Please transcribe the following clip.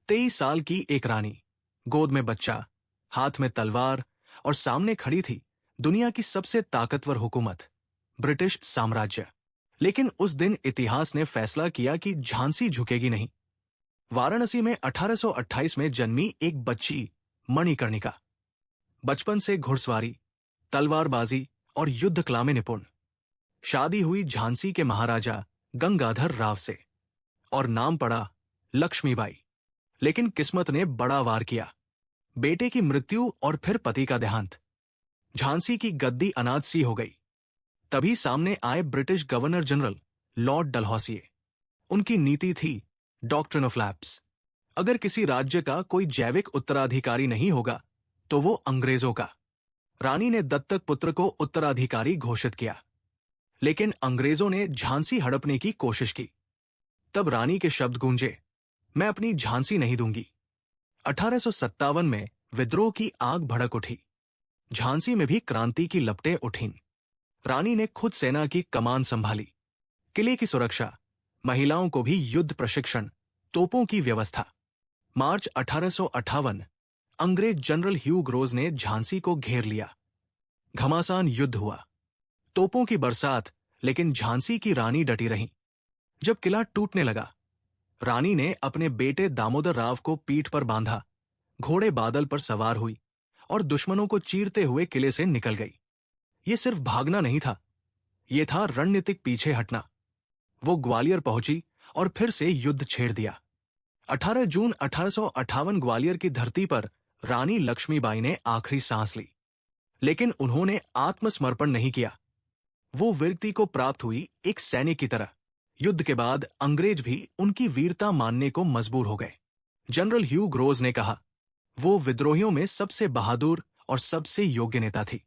23 साल की एक रानी, गोद में बच्चा, हाथ में तलवार और सामने खड़ी थी दुनिया की सबसे ताकतवर हुकूमत, ब्रिटिश साम्राज्य। लेकिन उस दिन इतिहास ने फैसला किया कि झांसी झुकेगी नहीं। वाराणसी में 1828 में जन्मी एक बच्ची, मणिकर्णिका। बचपन से घुड़सवारी, तलवारबाजी और युद्ध कला में निपुण। शादी हुई झांसी के महाराजा गंगाधर राव से और नाम पड़ा लक्ष्मीबाई। लेकिन किस्मत ने बड़ा वार किया। बेटे की मृत्यु और फिर पति का देहांत। झांसी की गद्दी अनाथ सी हो गई। तभी सामने आए ब्रिटिश गवर्नर जनरल लॉर्ड डलहौसिए। उनकी नीति थी डॉक्ट्रिन ऑफ लैप्स। अगर किसी राज्य का कोई जैविक उत्तराधिकारी नहीं होगा तो वो अंग्रेजों का। रानी ने दत्तक पुत्र को उत्तराधिकारी घोषित किया, लेकिन अंग्रेजों ने झांसी हड़पने की कोशिश की। तब रानी के शब्द गूंजे, मैं अपनी झांसी नहीं दूंगी। 1857 में विद्रोह की आग भड़क उठी। झांसी में भी क्रांति की लपटें उठीं। रानी ने खुद सेना की कमान संभाली, किले की सुरक्षा, महिलाओं को भी युद्ध प्रशिक्षण, तोपों की व्यवस्था। मार्च 1858 अंग्रेज जनरल ह्यू ग्रोज ने झांसी को घेर लिया। घमासान युद्ध हुआ, तोपों की बरसात, लेकिन झांसी की रानी डटी रही। जब किला टूटने लगा, रानी ने अपने बेटे दामोदर राव को पीठ पर बांधा, घोड़े बादल पर सवार हुई और दुश्मनों को चीरते हुए किले से निकल गई। ये सिर्फ भागना नहीं था, ये था रणनीतिक पीछे हटना। वो ग्वालियर पहुंची और फिर से युद्ध छेड़ दिया। 18 जून 1858 ग्वालियर की धरती पर रानी लक्ष्मीबाई ने आखिरी सांस ली। लेकिन उन्होंने आत्मसमर्पण नहीं किया। वो वीरती को प्राप्त हुई एक सैनिक की तरह। युद्ध के बाद अंग्रेज भी उनकी वीरता मानने को मजबूर हो गए। जनरल ह्यू ग्रोज ने कहा, वो विद्रोहियों में सबसे बहादुर और सबसे योग्य नेता थी।